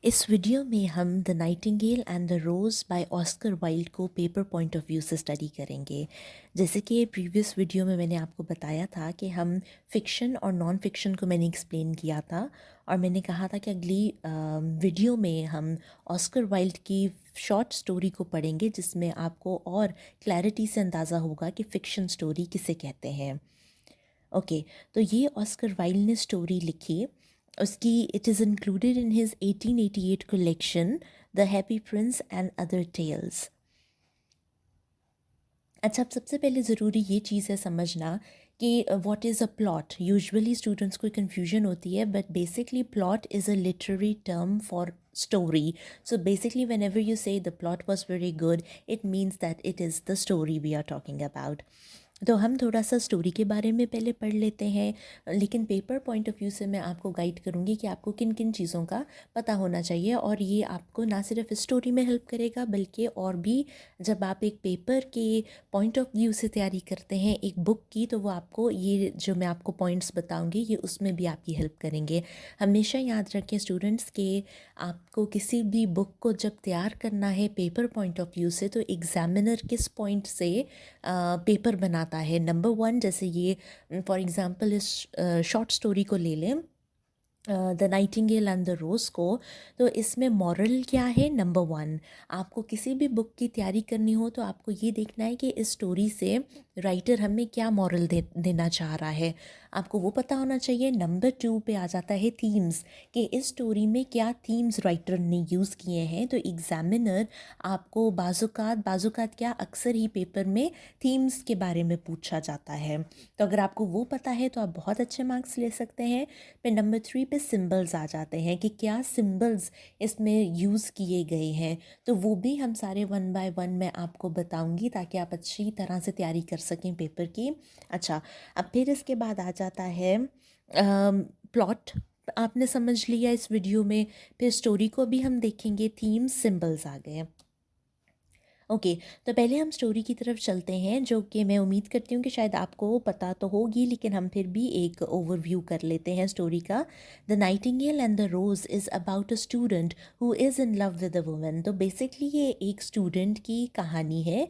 इस वीडियो में हम the nightingale and the rose by Oscar Wilde को पेपर पॉइंट ऑफ व्यू से स्टडी करेंगे। जैसे कि प्रीवियस वीडियो में मैंने आपको बताया था कि हम फ़िक्शन और नॉन फिक्शन को मैंने एक्सप्लेन किया था, और मैंने कहा था कि अगली वीडियो में हम ऑस्कर वाइल्ड की शॉर्ट स्टोरी को पढ़ेंगे, जिसमें आपको और क्लैरिटी से अंदाज़ा होगा कि फ़िक्शन स्टोरी किसे कहते हैं। ओके, तो ये ऑस्कर वाइल्ड ने स्टोरी लिखी। उसकी it is included in his 1888 collection the happy prince and other tales. अच्छा, अब सबसे पहले ज़रूरी ये चीज़ है समझना कि what is a plot. Usually students को कन्फ्यूजन होती है, but basically plot is a literary term for story. So basically whenever you say the plot was very good, it means that it is the story we are talking about. तो हम थोड़ा सा story के बारे में पहले पढ़ लेते हैं, लेकिन पेपर पॉइंट ऑफ व्यू से मैं आपको गाइड करूँगी कि आपको किन किन चीज़ों का पता होना चाहिए, और ये आपको ना सिर्फ स्टोरी में हेल्प करेगा बल्कि और भी जब आप एक पेपर के पॉइंट ऑफ व्यू से तैयारी करते हैं एक बुक की, तो वो आपको ये जो मैं आपको पॉइंट्स बताऊँगी ये उसमें भी आपकी हेल्प करेंगे। हमेशा याद रखें स्टूडेंट्स के आपको किसी भी बुक को जब तैयार करना है पेपर पॉइंट ऑफ व्यू से, तो एग्जामिनर किस पॉइंट से पेपर बनाता है। नंबर वन, जैसे ये फॉर एग्ज़ाम्पल इस शॉर्ट स्टोरी को ले लें, द नाइटिंगेल एंड द रोज़ को, तो इसमें मॉरल क्या है। नंबर वन, आपको किसी भी बुक की तैयारी करनी हो तो आपको ये देखना है कि इस स्टोरी से राइटर हमें क्या मॉरल देना चाह रहा है, आपको वो पता होना चाहिए। नंबर टू पे आ जाता है थीम्स, कि इस स्टोरी में क्या थीम्स राइटर ने यूज़ किए हैं। तो एग्जामिनर आपको बाजुकात क्या अक्सर ही पेपर में थीम्स के बारे में पूछा जाता है, तो अगर आपको वो पता है तो आप बहुत अच्छे मार्क्स ले सकते हैं। फिर नंबर थ्री पे सिंबल्स आ जाते हैं कि क्या सिंबल्स इसमें यूज़ किए गए हैं, तो वो भी हम सारे वन बाय वन मैं आपको बताऊंगी ताकि आप अच्छी तरह से तैयारी कर सकें पेपर की। अच्छा, अब फिर इसके बाद आ जाता है प्लॉट, आपने समझ लिया इस वीडियो में। फिर स्टोरी को भी हम देखेंगे, थीम सिंबल्स आ गए। ओके, तो पहले हम स्टोरी की तरफ चलते हैं, जो कि मैं उम्मीद करती हूँ कि शायद आपको पता तो होगी, लेकिन हम फिर भी एक ओवरव्यू कर लेते हैं स्टोरी का। The nightingale and the rose is about a student who is in love with a woman. तो बेसिकली ये एक स्टूडेंट की कहानी है,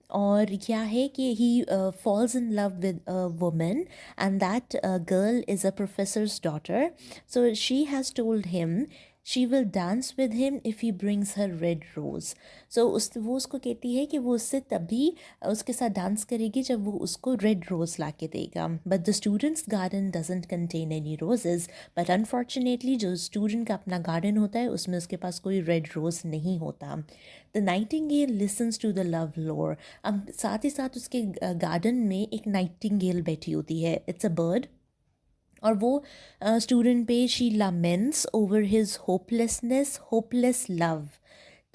और क्या है कि he falls in love with a woman, and that girl is a professor's daughter. So she has told him she will dance with him if he brings her red rose. So वो उसको कहती है कि वो उससे तभी उसके साथ डांस करेगी जब वो उसको रेड रोज़ ला के देगा। But the students garden doesn't contain any roses, but unfortunately जो स्टूडेंट का अपना गार्डन होता है उसमें उसके पास कोई रेड रोज़ नहीं होता। The nightingale listens to the love lover. अब साथ ही साथ उसके गार्डन में एक नाइटिंगेल बैठी होती है, इट्स अ बर्ड, और वो स्टूडेंट पे she laments over his hopelessness, hopeless love,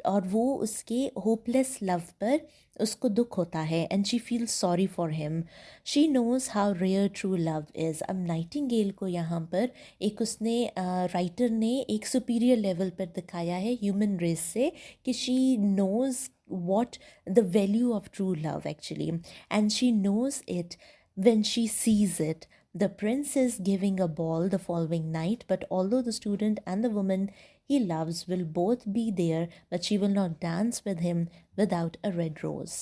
और वो उसके होपलेस लव पर उसको दुख होता है, and she feels sorry for him. She knows how rare true love is. अब नाइटिंगेल को यहाँ पर एक उसने राइटर ने एक सुपीरियर लेवल पर दिखाया है ह्यूमन रेस से, कि she knows what the value of true love actually, and she knows it when she sees it. The prince is giving a ball the following night, but although the student and the woman he loves will both be there, but she will not dance with him without a red rose.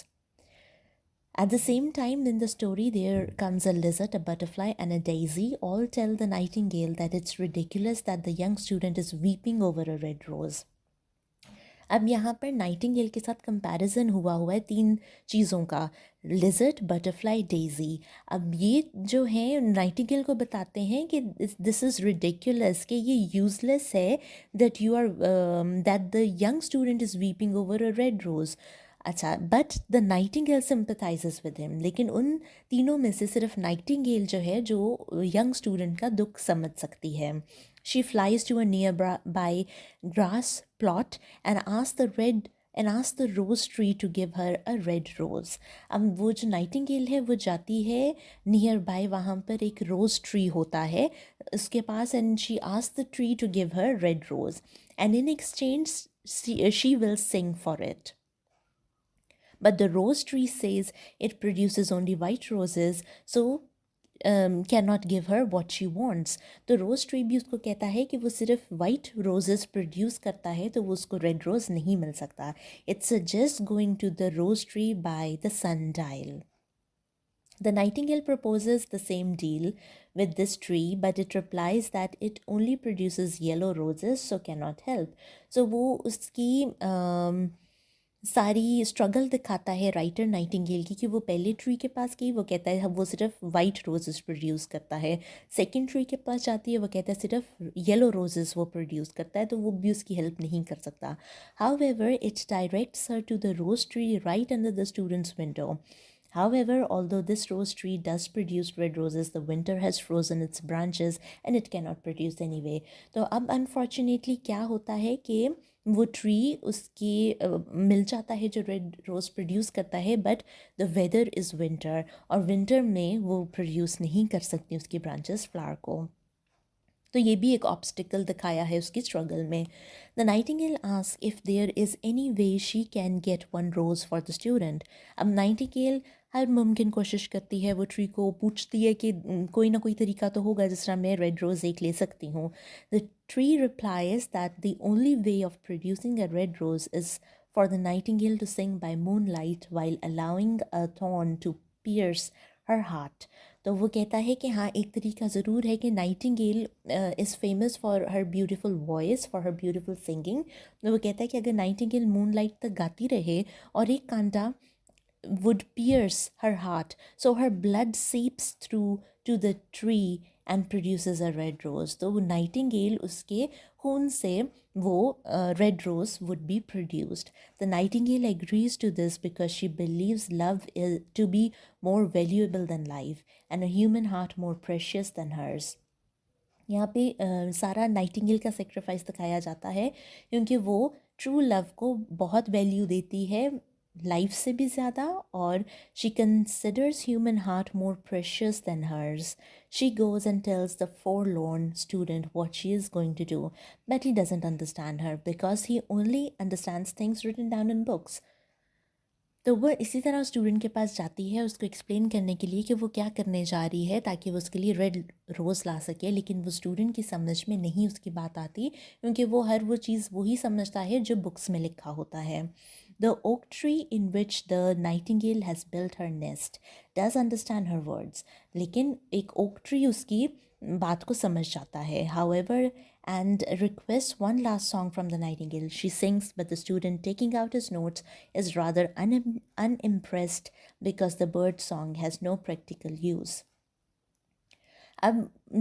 At the same time in the story, there comes a lizard, a butterfly, and a daisy. All tell the nightingale that it's ridiculous that the young student is weeping over a red rose. अब यहाँ पर Nightingale के साथ comparison हुआ है तीन चीज़ों का, लिजर्ड, बटरफ्लाई, डेजी। अब ये जो है नाइटिंगेल को बताते हैं कि दिस इज़ रिडिकुलस, कि ये यूजलेस है, that you are that the young student is weeping over a red rose. अच्छा, but the nightingale sympathises with him, लेकिन उन तीनों में से सिर्फ नाइटिंगेल जो है जो यंग स्टूडेंट का दुख समझ सकती है। She flies to a near grass plot and ask the rose tree to give her a red rose. अब वो जो नाइटिंगेल है वो जाती है नियर बाय, वहाँ पर एक रोज़ ट्री होता है उसके पास, and she ask the tree to give her red rose, and in exchange she will sing for it. But the rose tree says it produces only white roses, so can not give her what she wants. तो रोज़ tree भी उसको कहता है कि वो सिर्फ white roses produce करता है, तो वो उसको रेड रोज़ नहीं मिल सकता। It's just going to the rose tree by the sundial. The nightingale proposes the same deal with this tree, but it replies that it only produces yellow roses, so cannot help. So वो उसकी सारी struggle दिखाता है writer Nightingale की, कि वो पहले tree के पास गई, वो कहता है वो सिर्फ वाइट रोजेस प्रोड्यूस करता है। सेकंड ट्री के पास जाती है, वो कहता है सिर्फ येलो रोजेस वो प्रोड्यूस करता है, तो वो भी उसकी हेल्प नहीं कर सकता। However it directs her to the rose tree right under the student's window. However, although this rose tree does produce red roses, the winter has frozen its branches and it cannot produce anyway. तो अब unfortunately क्या होता है कि वो tree उसकी मिल जाता है जो रेड रोज़ प्रोड्यूस करता है, but the weather is winter, और विंटर में वो प्रोड्यूस नहीं कर सकती उसकी ब्रांचेस फ्लावर को। तो ये भी एक ऑब्स्टिकल दिखाया है उसकी स्ट्रगल में। The nightingale ask if there is any way she can get one rose for the student. अब नाइटिंगेल हर मुमकिन कोशिश करती है, वो ट्री को पूछती है कि कोई ना कोई तरीका तो होगा जिस तरह मैं रेड रोज़ एक ले सकती हूँ। The tree replies that the only way of producing a red rose is for the nightingale to sing by moonlight while allowing a thorn to pierce her heart. तो वो कहता है कि हाँ, एक तरीका ज़रूर है कि Nightingale is famous for her beautiful voice, for her beautiful singing. तो वो कहता है कि अगर नाइटिंगेल मून लाइट तक गाती रहे और एक कांटा would pierce her heart, so her blood seeps through to the tree and produces a red rose. तो वो नाइटिंगेल उसके खून से वो red rose would be produced. The nightingale agrees to this because she believes love is to be more valuable than life and a human heart more precious than hers. यहाँ पे सारा Nightingale का sacrifice दिखाया जाता है, क्योंकि वो true love को बहुत वैल्यू देती है लाइफ से भी ज़्यादा, और she considers human heart more precious than hers. She goes and tells the forlorn student what she is going to do, but he doesn't understand her because he only understands things written down in books. तो वो इसी तरह student के पास जाती है उसको explain करने के लिए कि वो क्या करने जा रही है, ताकि वो उसके लिए रेड रोज़ ला सके, लेकिन वो स्टूडेंट की समझ में नहीं उसकी बात आती, क्योंकि वो हर वो चीज़ वही समझता है जो बुक्स में लिखा होता है। The oak tree in which the Nightingale has built her nest does understand her words. लेकिन एक ओक ट्री उसकी बात को समझ जाता है। However and requests one last song from the nightingale. She sings, but the student, taking out his notes, is rather unimpressed because the bird song has no practical use. अब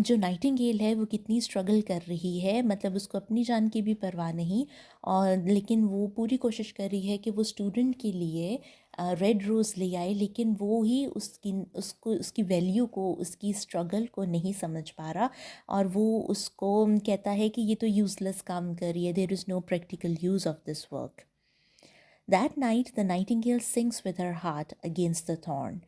जो Nightingale है वो कितनी स्ट्रगल कर रही है, मतलब उसको अपनी जान की भी परवाह नहीं, और लेकिन वो पूरी कोशिश कर रही है कि वो स्टूडेंट के लिए रेड रोज़ ले आए, लेकिन वो ही उसकी वैल्यू को, उसकी स्ट्रगल को नहीं समझ पा रहा, और वो उसको कहता है कि ये तो यूज़लेस काम कर रही है, there is no practical use of this work. That night, the nightingale sings with her heart against the thorn,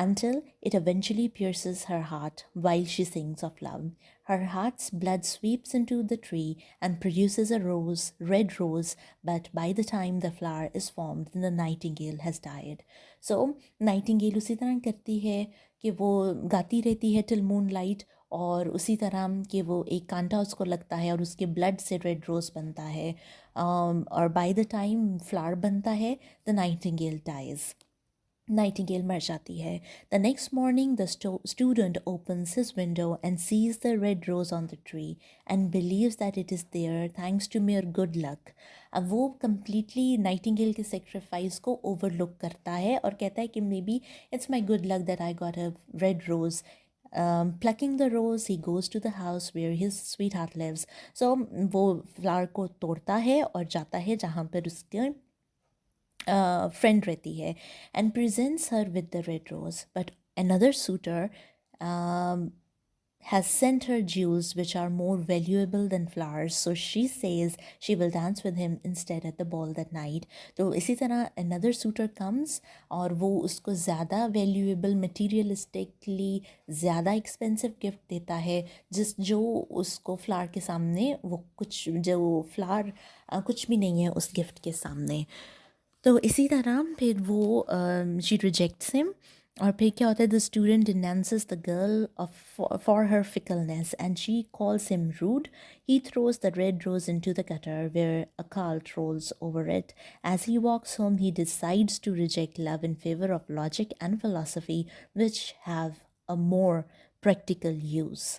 until it eventually pierces her heart while she sings of love. Her heart's blood sweeps into the tree and produces a rose, red rose, but by the time the flower is formed, the nightingale has died. So, nightingale उसी तरह करती है कि वो गाती रहती है till moonlight, और उसी तरह कि वो एक कांटा उसको लगता है और उसके ब्लड से रेड रोज़ बनता है, और बाय द टाइम फ्लावर बनता है, द नाइटिंगेल डाइज, नाइटिंगेल मर जाती है। The next morning the student opens his window and sees the red rose on the tree and believes that it is there thanks to mere good luck. अब वो completely nightingale के sacrifice को overlook करता है और कहता है कि maybe it's my good luck that I got a red rose. Plucking the rose, he goes to the house where his sweetheart lives. So वो फ्लावर को तोड़ता है और जाता है जहाँ पर उसके फ्रेंड रहती है, and presents her with the red rose. But another suitor has sent her jewels which are more valuable than flowers, so she says she will dance with him instead at the ball that night. तो इसी तरह another suitor comes और वो उसको ज़्यादा valuable, materialistically ज़्यादा expensive gift देता है, जो उसको फ्लावर के सामने वो कुछ, जो फ्लावर कुछ भी नहीं है उस गिफ्ट के सामने। तो इसी तरह फिर वो शी रिजेक्ट्स हिम और फिर क्या होता है, the student denounces the girl for her fickleness and she calls him rude. He throws the red rose into the gutter where a cart rolls over it. As he walks home, he decides to reject love in favor of logic and philosophy, which have a more practical use.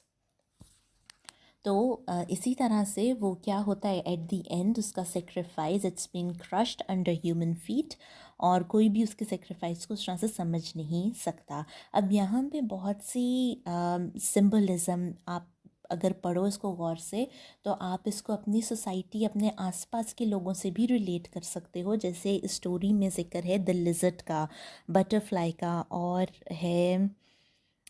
तो इसी तरह से वो क्या होता है, at the end उसका sacrifice it's been crushed under human feet, और कोई भी उसके सेक्रीफाइस को उस तरह से समझ नहीं सकता. अब यहाँ पे बहुत सी सिंबलिज़म आप अगर पढ़ो इसको गौर से, तो आप इसको अपनी सोसाइटी, अपने आसपास के लोगों से भी रिलेट कर सकते हो. जैसे स्टोरी में जिक्र है द लिजर्ड का, बटरफ्लाई का, और है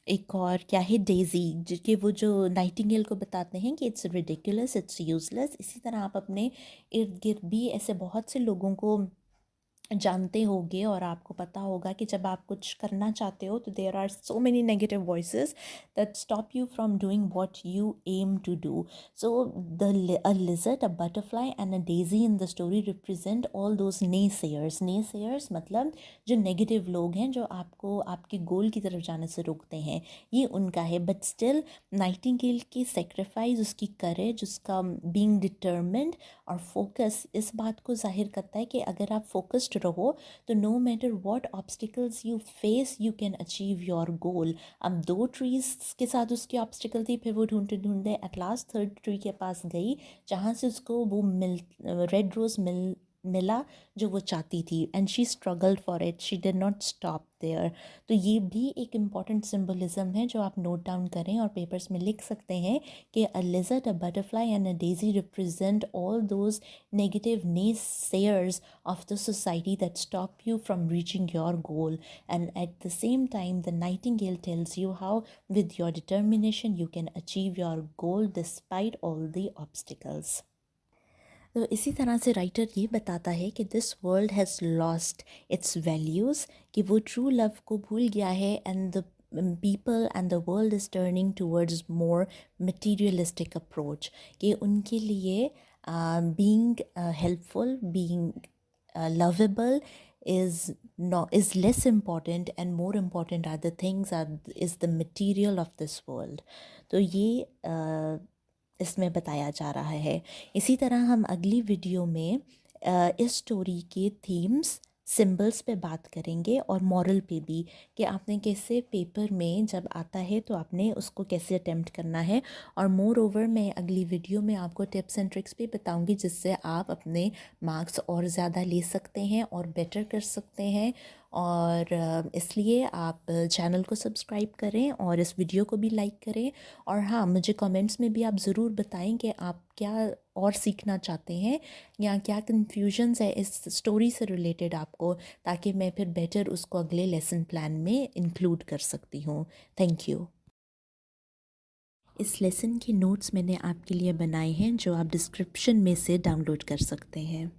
एक और क्या है, डेज़ी, जिसके वो जो नाइटिंगेल को बताते हैं कि इट्स रिडिकुलस, इट्स यूज़लेस. इसी तरह आप अपने इर्द गिर्द भी ऐसे बहुत से लोगों को जानते होंगे, और आपको पता होगा कि जब आप कुछ करना चाहते हो तो there are so many negative voices that stop you from doing what you aim to do. So the a lizard, a butterfly and a daisy in the story represent all those naysayers. Naysayers मतलब जो negative लोग हैं, जो आपको आपके गोल की तरफ जाने से रोकते हैं, ये उनका है. बट स्टिल नाइटिंगेल की सेक्रीफाइस, उसकी करेज, उसका बीइंग डिटर्मिन्ड और फोकस इस बात को जाहिर करता है कि अगर आप फोकस्ड रहो तो no matter what obstacles you face, you can achieve your goal. अब 2 ट्रीज के साथ उसकी ऑब्स्टिकल थी, फिर वो ढूंढते ढूंढते एट लास्ट 3rd ट्री के पास गई, जहाँ से उसको वो रेड रोज़ मिला जो वो चाहती थी. And she struggled for it, she did not stop there. तो ये भी एक इम्पॉर्टेंट सिम्बलिज़म है जो आप नोट डाउन करें और पेपर्स में लिख सकते हैं कि अ lizard, a butterfly and a daisy represent all those negative naysayers of the society that stop you from reaching your goal. And at the same time, the Nightingale tells you how, with your determination, you can achieve your goal despite all the obstacles. तो इसी तरह से writer ये बताता है कि this world has lost its values, कि वो ट्रू लव को भूल गया है, and the people and the world is turning towards more materialistic approach, कि उनके लिए being helpful, being lovable is is less important, and more important are the things, is the material of this world. तो ये इसमें बताया जा रहा है. इसी तरह हम अगली वीडियो में इस स्टोरी के थीम्स, सिंबल्स पे बात करेंगे, और मॉरल पे भी, कि आपने कैसे पेपर में जब आता है तो आपने उसको कैसे अटेम्प्ट करना है. और मोर ओवर मैं अगली वीडियो में आपको टिप्स एंड ट्रिक्स भी बताऊंगी, जिससे आप अपने मार्क्स और ज़्यादा ले सकते हैं और बेटर कर सकते हैं. और इसलिए आप चैनल को सब्सक्राइब करें और इस वीडियो को भी लाइक करें. और हाँ, मुझे कमेंट्स में भी आप ज़रूर बताएं कि आप क्या और सीखना चाहते हैं, या क्या कन्फ्यूजन्स है इस स्टोरी से रिलेटेड आपको, ताकि मैं फिर बेटर उसको अगले लेसन प्लान में इंक्लूड कर सकती हूँ. Thank you. इस लेसन के नोट्स मैंने आपके लिए बनाए हैं, जो आप डिस्क्रिप्शन में से डाउनलोड कर सकते हैं.